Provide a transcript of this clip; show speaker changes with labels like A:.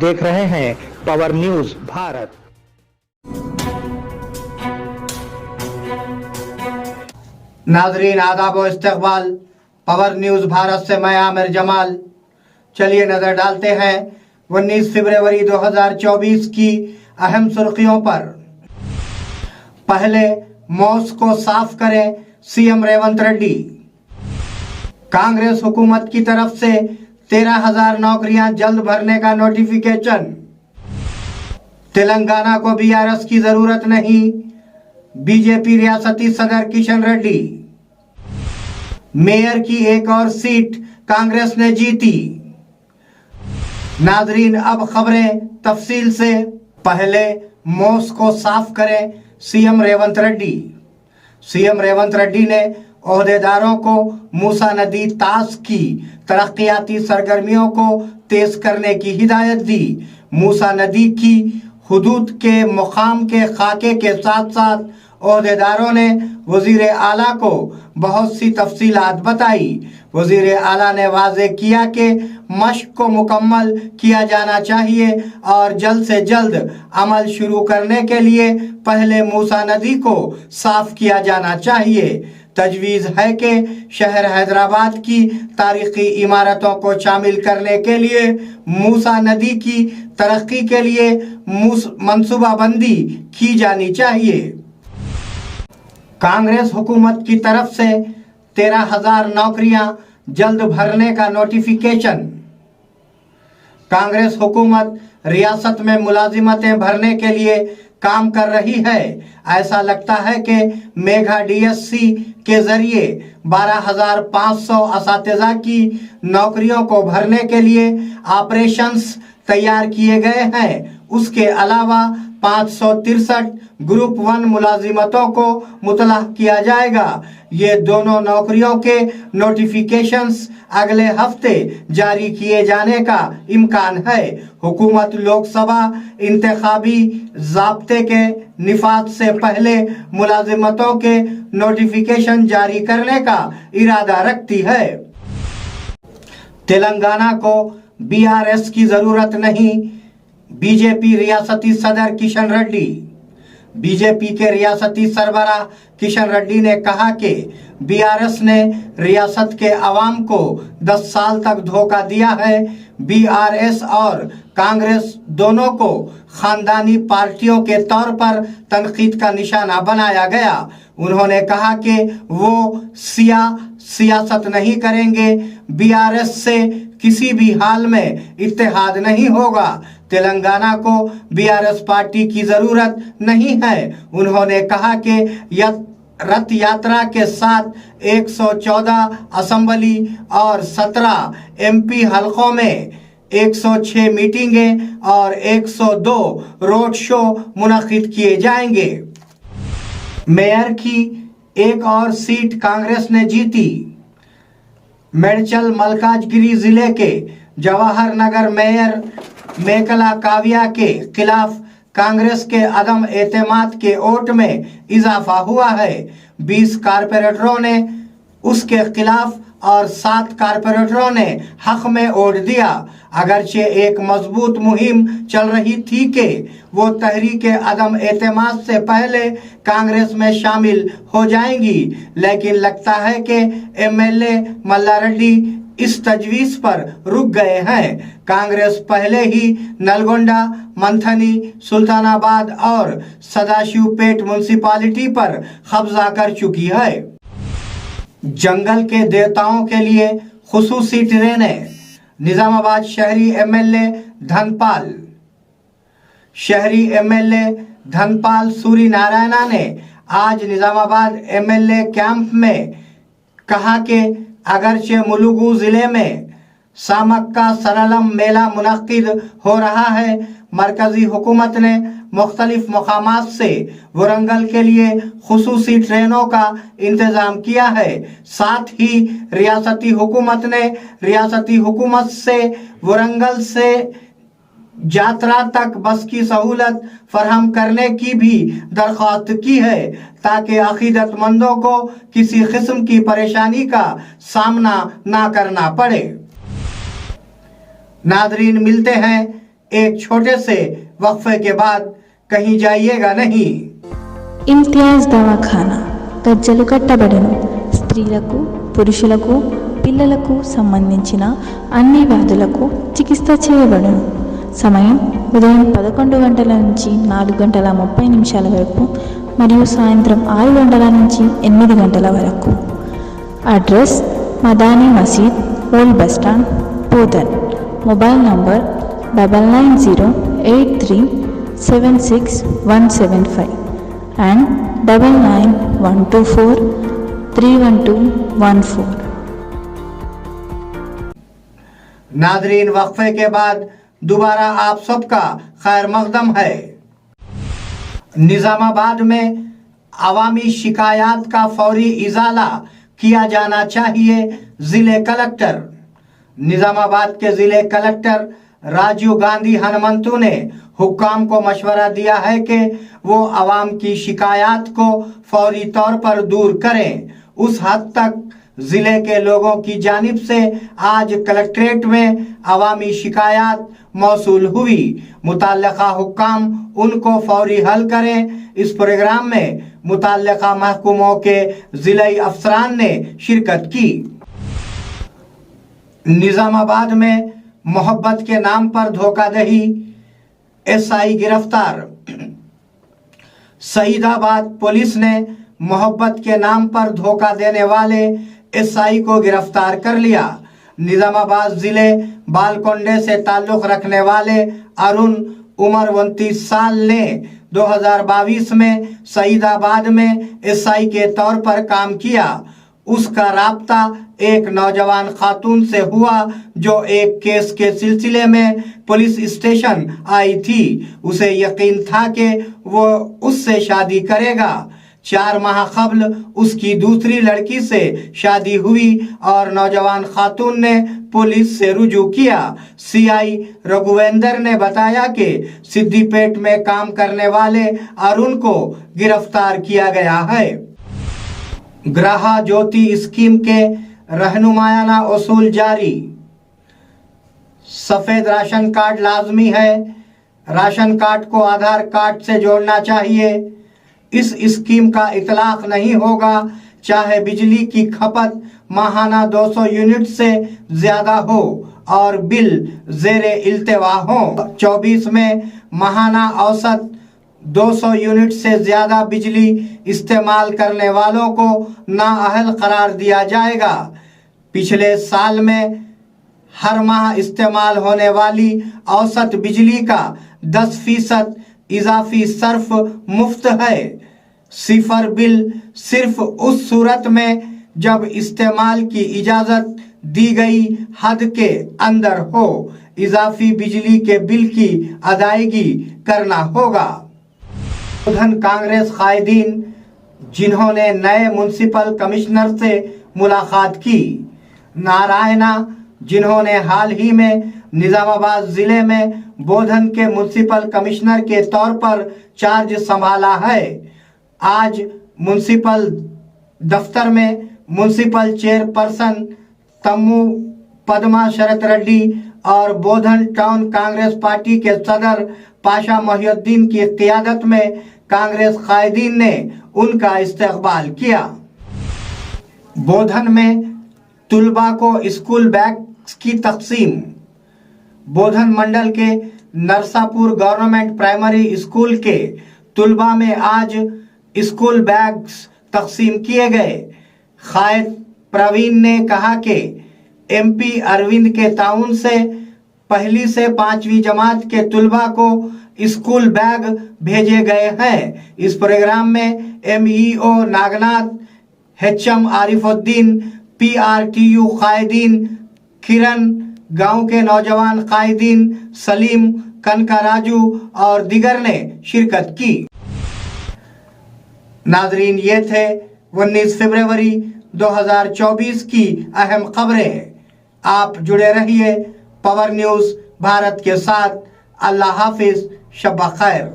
A: देख रहे हैं पावर न्यूज भारत।
B: नाजरीन आदाब व इस्तकबाल, पावर न्यूज भारत से मैं आमिर जमाल। चलिए नजर डालते हैं 19 फरवरी 2024 की अहम सुर्खियों पर। पहले मौस को साफ करें सीएम रेवंत रेड्डी। कांग्रेस हुकूमत की तरफ से 13,000 नौकरियां जल्द भरने का नोटिफिकेशन। तेलंगाना को बीआरएस की जरूरत नहीं, बीजेपी रियासती सदर किशन रेड्डी। मेयर की एक और सीट कांग्रेस ने जीती। नाजरीन अब खबरें तफसील से। पहले मौस को साफ करें सीएम रेवंत रेड्डी। सीएम रेवंत रेड्डी ने ओहदेदारों को मूसा नदी तास की तरक्याती सरगर्मियों को तेज करने की हिदायत दी। मूसा नदी की हुदूद के मुकाम के खाके के साथ साथ ओहदेदारों ने वजीर आला को बहुत सी तफसीलात बताई। वजीर आला ने वाजे किया कि मशक को मुकम्मल किया जाना चाहिए और जल्द से जल्द अमल शुरू करने के लिए पहले मूसा नदी को साफ किया जाना चाहिए। तजवीज़ है कि शहर हैदराबाद की तारीखी इमारतों को शामिल करने के लिए मूसा नदी की तरक्की के लिए मंसूबाबंदी की जानी चाहिए। कांग्रेस हुकूमत की तरफ से 13,000 नौकरियां जल्द भरने का नोटिफिकेशन। कांग्रेस हुकूमत रियासत में मुलाजिमतें भरने के लिए काम कर रही है। ऐसा लगता है कि मेगा डीएससी के जरिए 12,500 असातिज़ा की नौकरियों को भरने के लिए ऑपरेशंस तैयार किए गए हैं। उसके अलावा 563 ग्रुप 1 मुलाजिमतों को मुतल्लक़ किया जाएगा। ये दोनों नौकरियों के नोटिफिकेशंस अगले हफ्ते जारी किए जाने का इम्कान है। हुकूमत लोकसभा इंतखाबी ज़ाब्ते के निफाज से पहले मुलाजिमतों के नोटिफिकेशन जारी करने का इरादा रखती है। तेलंगाना को बीआरएस की जरूरत नहीं, बीजेपी रियासती सदर किशन रेड्डी। बीजेपी के रियासती सरबराह किशन रेड्डी ने कहा कि बीआरएस ने रियासत के अवाम को 10 साल तक धोखा दिया है। बीआरएस और कांग्रेस दोनों को खानदानी पार्टियों के तौर पर तनकीद का निशाना बनाया गया। उन्होंने कहा कि वो सियासत नहीं करेंगे। बीआरएस से किसी भी हाल में इत्तेहाद नहीं होगा। तेलंगाना को बीआरएस पार्टी की जरूरत नहीं है। उन्होंने कहा कि रथ यात्रा के साथ 114 असेंबली और 17 एमपी हलकों में 106 मीटिंगें और 102 रोड शो मुनक्किद किए जाएंगे। मेयर की एक और सीट कांग्रेस ने जीती। मेडचल मलकाजगिरी जिले के जवाहर नगर मेयर मेकला काव्या के खिलाफ कांग्रेस के अदम एतमाद के वोट में इजाफा हुआ है। 20 कारपोरेटरों ने उसके खिलाफ और 7 कारपोरेटरों ने हक में वोट दिया। अगरचे एक मजबूत मुहिम चल रही थी कि वो तहरीक अदम एतमाद से पहले कांग्रेस में शामिल हो जाएंगी, लेकिन लगता है कि एमएलए मल्ला रेड्डी इस तजवीज़ पर रुक गए हैं। कांग्रेस पहले ही नलगोंडा, मंथनी, सुल्तानाबाद और सदाशिवपेट म्युनिसिपैलिटी पर कब्जा कर चुकी है। जंगल के देवताओं के लिए खुसूसी ट्रेनें। निजामाबाद शहरी एमएलए धनपाल सूरी नारायणा ने आज निजामाबाद एमएलए कैंप में कहा कि अगरचे मुलुगु जिले में सामक्का सरलम मेला मुनक्किद हो रहा है, मरकजी हुकूमत ने मुख्तलिफ मकामात से वरंगल के लिए खुसूसी ट्रेनों का इंतजाम किया है। साथ ही रियासती हुकूमत से वरंगल से यात्रा तक बस की सहूलत फराहम करने की भी दरख्वास्त की है, ताकि अकीदतमंदों को किसी किस्म की परेशानी का सामना ना करना पड़े। नाजरीन, मिलते हैं एक छोटे से वक्फे के बाद कहीं जाइएगा नहीं।
C: ఇమ్తియాజ్ దవాఖానా గజ్జలు కట్టబడెను. స్త్రీలకు, పురుషులకు, పిల్లలకు సంబంధించిన అన్ని వ్యాధులకు చికిత్స చేయబడును. సమయం ఉదయం 11 గంటల నుంచి 4 గంటల 30 నిమిషాల వరకు మరియు సాయంత్రం 6 గంటల నుంచి 8 గంటల వరకు. Address Madani Masjid, old bus stand, Bodhan. Mobile number 9908376175 and 9912431214.
B: नादरीन, वक्फे के बाद दोबारा आप सबका खैर मकदम है। निजामाबाद में अवामी शिकायत का फौरी इजाला किया जाना चाहिए, जिले कलेक्टर। निजामाबाद के जिले कलेक्टर राजीव गांधी हनुमंतु ने हुक्काम को मशवरा दिया है कि वो अवाम की शिकायत को फौरी तौर पर दूर करें। उस हद तक जिले के लोगों की जानिब से आज कलेक्ट्रेट में अवामी शिकायत मौसूल हुई। मुतल्लिका हुक्काम उनको फौरी हल करें। इस प्रोग्राम में मुतल्लिका महकूमों के जिलाई अफसरान ने शिरकत की। निजामाबाद में मोहब्बत के नाम पर धोखाधड़ी, एसआई गिरफ्तार। सईदाबाद पुलिस ने मोहब्बत के नाम पर धोखा देने वाले एसआई को गिरफ्तार कर लिया। निजामाबाद जिले बालकोंडे से ताल्लुक रखने वाले अरुण, उम्र 29 साल ने 2022 में सईदाबाद में एसआई के तौर पर काम किया। उसका राब्ता एक नौजवान खातून से हुआ जो एक केस के सिलसिले में पुलिस स्टेशन आई थी। उसे यकीन था कि वो उससे शादी करेगा। 4 माह कबल उसकी दूसरी लड़की से शादी हुई और नौजवान खातून ने पुलिस से रुजू किया। सीआई रघुवेंद्र ने बताया कि सिद्दीपेट में काम करने वाले अरुण को गिरफ्तार किया गया है। ग्राहा ज्योति स्कीम के रहनुमायाना उसूल जारी। सफेद राशन कार्ड लाजमी है। राशन कार्ड को आधार कार्ड से जोड़ना चाहिए। इस स्कीम का इतलाक नहीं होगा चाहे बिजली की खपत माहाना 200 यूनिट से ज्यादा हो और बिल जेरे इल्तिवा हो। 24 में माहाना औसत 200 यूनिट से ज्यादा बिजली इस्तेमाल करने वालों को नाअहल करार दिया जाएगा। पिछले साल में हर माह इस्तेमाल होने वाली औसत बिजली का 10% इजाफी सर्फ मुफ्त है। सिफर बिल सिर्फ उस सूरत में जब इस्तेमाल की इजाजत दी गई हद के अंदर हो। इजाफी बिजली के बिल की अदायगी करना होगा। उधर कांग्रेस कायदीन जिन्होंने नए म्युनिसिपल कमिश्नर से मुलाकात की। नारायणा जिन्होंने हाल ही में निजामाबाद जिले में बोधन के म्युनिसिपल कमिश्नर के तौर पर चार्ज संभाला है, आज म्युनिसिपल दफ्तर में म्युनिसिपल चेयरपर्सन तम्मू पद्मा शरत रेड्डी और बोधन टाउन कांग्रेस पार्टी के सदर पाशा मोहिउद्दीन की क़ियादत में कांग्रेस कायदीन ने उनका इस्तकबाल किया। बोधन में तुलबा को स्कूल बैग की तकसीम। बोधन मंडल के नरसापुर गवर्नमेंट प्राइमरी स्कूल के तुलबा में आज स्कूल बैग्स तकसीम किए गए। कायद प्रवीण ने कहा कि एमपी अरविंद के ताउन से पहली से 5वीं जमात के तुलबा को स्कूल बैग भेजे गए हैं। इस प्रोग्राम में एमईओ नागनाथ, एचएम आरिफुद्दीन, पीआरटीयू कायदीन किरण, गांव के नौजवान कायदीन सलीम, कनका राजू और दिगर ने शिरकत की। नाजरीन, ये थे 19 फरवरी 2024 की अहम खबरें। आप जुड़े रहिए पावर न्यूज भारत के साथ। अल्लाह हाफिज, शब खैर।